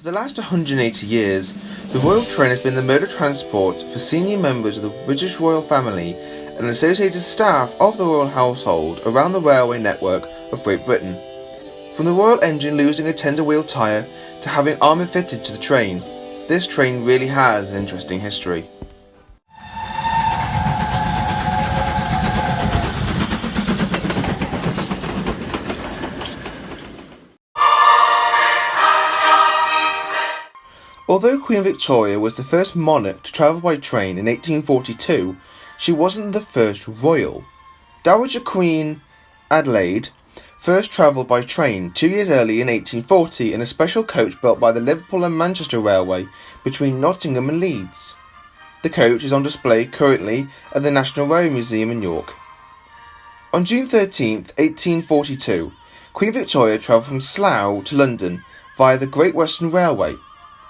For the last 180 years, the Royal Train has been the mode of transport for senior members of the British royal family and associated staff of the royal household around the railway network of Great Britain. From the royal engine losing a tender wheel tyre to having armour fitted to the train, this train really has an interesting history. Although Queen Victoria was the first monarch to travel by train in 1842, she wasn't the first royal. Dowager Queen Adelaide first travelled by train 2 years early in 1840 in a special coach built by the Liverpool and Manchester Railway between Nottingham and Leeds. The coach is on display currently at the National Railway Museum in York. On June 13, 1842, Queen Victoria travelled from Slough to London via the Great Western Railway.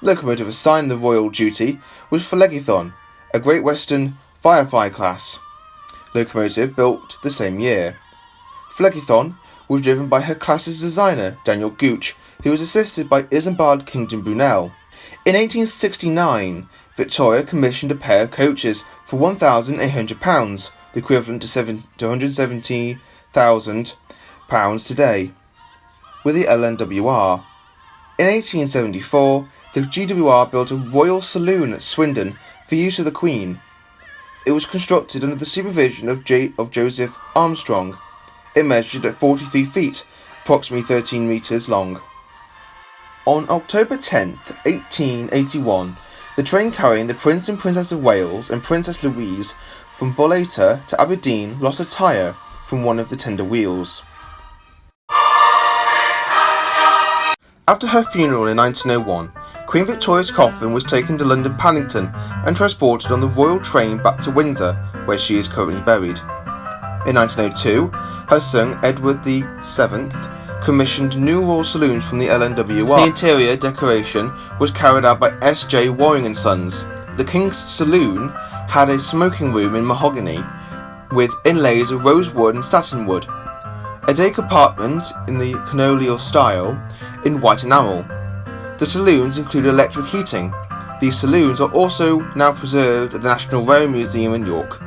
Locomotive assigned the royal duty was Phlegethon, a Great Western Firefly class locomotive built the same year. Phlegethon was driven by her class's designer, Daniel Gooch, who was assisted by Isambard Kingdom Brunel. In 1869, Victoria commissioned a pair of coaches for £1,800, the equivalent to £270,000 today, with the LNWR. In 1874, the GWR built a royal saloon at Swindon for use of the Queen. It was constructed under the supervision of Joseph Armstrong. It measured at 43 feet, approximately 13 metres long. On October 10, 1881, the train carrying the Prince and Princess of Wales and Princess Louise from Boleta to Aberdeen lost a tyre from one of the tender wheels. After her funeral in 1901, Queen Victoria's coffin was taken to London Paddington and transported on the royal train back to Windsor, where she is currently buried. In 1902, her son Edward VII commissioned new royal saloons from the LNWR. The interior decoration was carried out by S.J. Waring & Sons. The King's Saloon had a smoking room in mahogany with inlays of rosewood and satinwood, a day compartment in the colonial style in white enamel. The saloons include electric heating. These saloons are also now preserved at the National Railway Museum in York.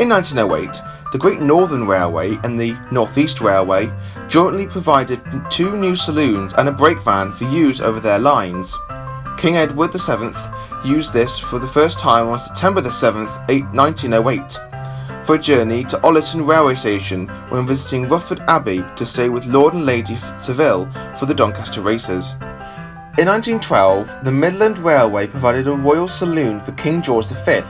In 1908, the Great Northern Railway and the North East Railway jointly provided 2 new saloons and a brake van for use over their lines. King Edward VII used this for the first time on September 7, 1908, for a journey to Ollerton Railway Station when visiting Rufford Abbey to stay with Lord and Lady Saville for the Doncaster races. In 1912, the Midland Railway provided a royal saloon for King George V.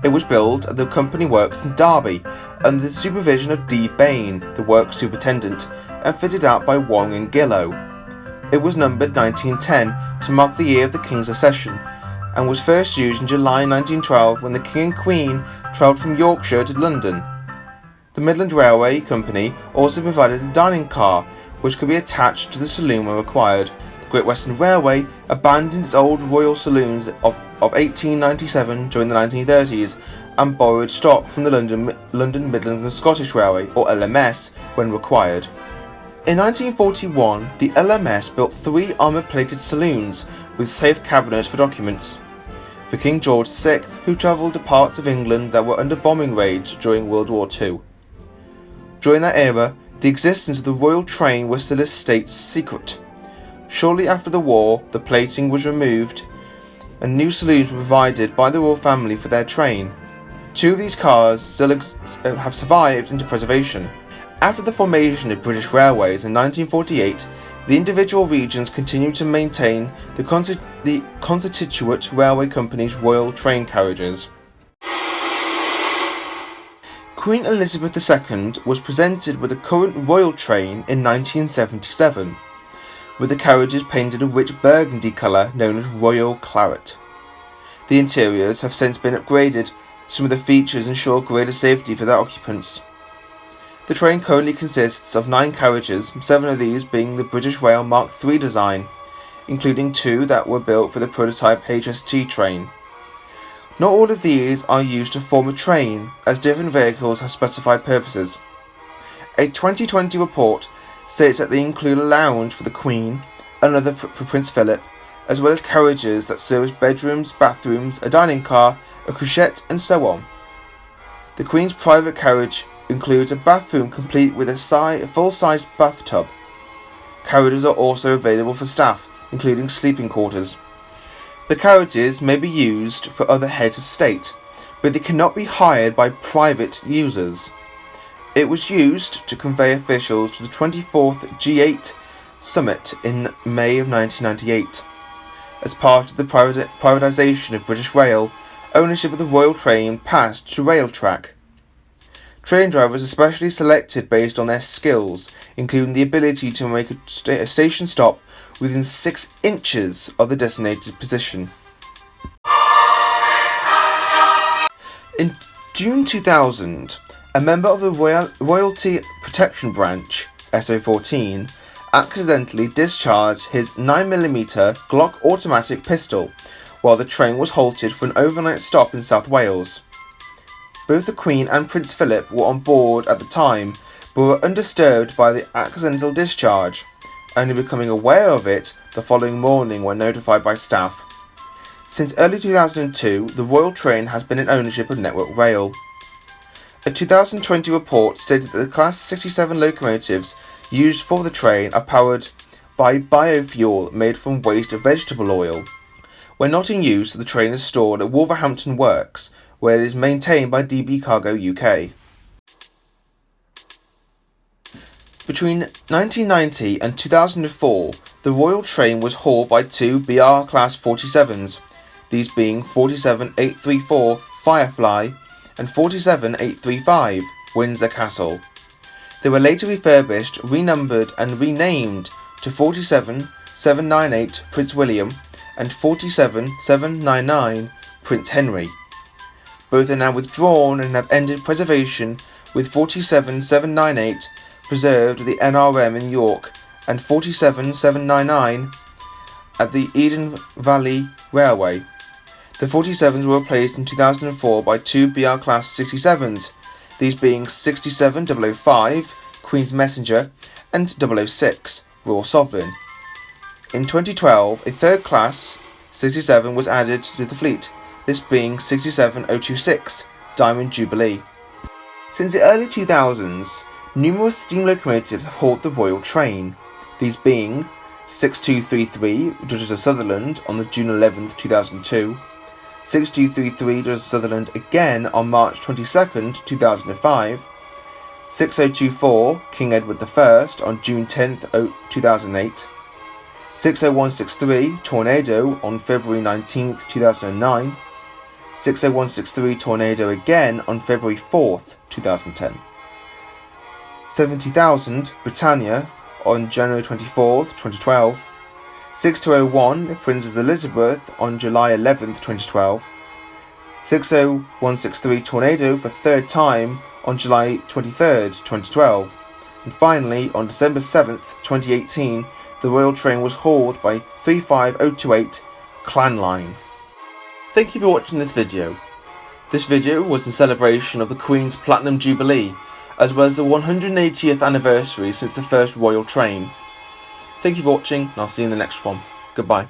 It was built at the company works in Derby under the supervision of D. Bain, the works superintendent, and fitted out by Waring and Gillow. It was numbered 1910 to mark the year of the King's accession, and was first used in July 1912 when the King and Queen travelled from Yorkshire to London. The Midland Railway Company also provided a dining car, which could be attached to the saloon when required. The Great Western Railway abandoned its old royal saloons of 1897 during the 1930s and borrowed stock from the London Midland and Scottish Railway, or LMS, when required. In 1941, the LMS built 3 armour-plated saloons with safe cabinets for documents for King George VI, who travelled to parts of England that were under bombing raids during World War II. During that era, the existence of the royal train was still a state secret. Shortly after the war, the plating was removed and new saloons were provided by the royal family for their train. 2 of these cars still have survived into preservation. After the formation of British Railways in 1948, the individual regions continued to maintain the constituent railway company's royal train carriages. Queen Elizabeth II was presented with the current royal train in 1977, with the carriages painted a rich burgundy colour known as Royal Claret. The interiors have since been upgraded. Some of the features ensure greater safety for their occupants. The train currently consists of 9 carriages, 7 of these being the British Rail Mark III design, including 2 that were built for the prototype HST train. Not all of these are used to form a train, as different vehicles have specified purposes. A 2020 report states that they include a lounge for the Queen, another for Prince Philip, as well as carriages that service bedrooms, bathrooms, a dining car, a couchette, and so on. The Queen's private carriage includes a bathroom complete with a full-sized bathtub. Carriages are also available for staff, including sleeping quarters. The carriages may be used for other heads of state, but they cannot be hired by private users. It was used to convey officials to the 24th G8 summit in May of 1998. As part of the privatisation of British Rail, ownership of the Royal Train passed to Railtrack. Train drivers are specially selected based on their skills, including the ability to make a station stop within 6 inches of the designated position. In June 2000, a member of the Royalty Protection Branch, SO14, accidentally discharged his 9mm Glock automatic pistol while the train was halted for an overnight stop in South Wales. Both the Queen and Prince Philip were on board at the time, but were undisturbed by the accidental discharge, only becoming aware of it the following morning when notified by staff. Since early 2002, the Royal Train has been in ownership of Network Rail. A 2020 report stated that the Class 67 locomotives used for the train are powered by biofuel made from waste vegetable oil. When not in use, the train is stored at Wolverhampton Works, where it is maintained by DB Cargo UK. Between 1990 and 2004, the Royal Train was hauled by 2 BR Class 47s, these being 47834 Firefly and 47835 Windsor Castle. They were later refurbished, renumbered and renamed to 47798 Prince William and 47799 Prince Henry. Both are now withdrawn and have ended preservation, with 47798 preserved at the NRM in York and 47799 at the Eden Valley Railway. The 47s were replaced in 2004 by 2 BR Class 67s, these being 67005 Queen's Messenger and 006 Royal Sovereign. In 2012, a third Class 67 was added to the fleet, this being 67026 Diamond Jubilee. Since the early 2000s, numerous steam locomotives have hauled the Royal Train, these being 6233 Duchess of Sutherland on the June 11th, 2002, 6233 Duchess of Sutherland again on March 22nd, 2005, 6024 King Edward I on June 10th, 2008, 60163 Tornado on February 19th, 2009, 60163 Tornado again on February 4th, 2010, 70,000 Britannia on January 24th, 2012, 6201 Princess Elizabeth on July 11th, 2012, 60163 Tornado for third time on July 23rd, 2012, and finally on December 7th, 2018, the Royal Train was hauled by 35028 Clan Line. Thank you for watching this video. This video was in celebration of the Queen's Platinum Jubilee, as well as the 180th anniversary since the first Royal Train. Thank you for watching, and I'll see you in the next one. Goodbye.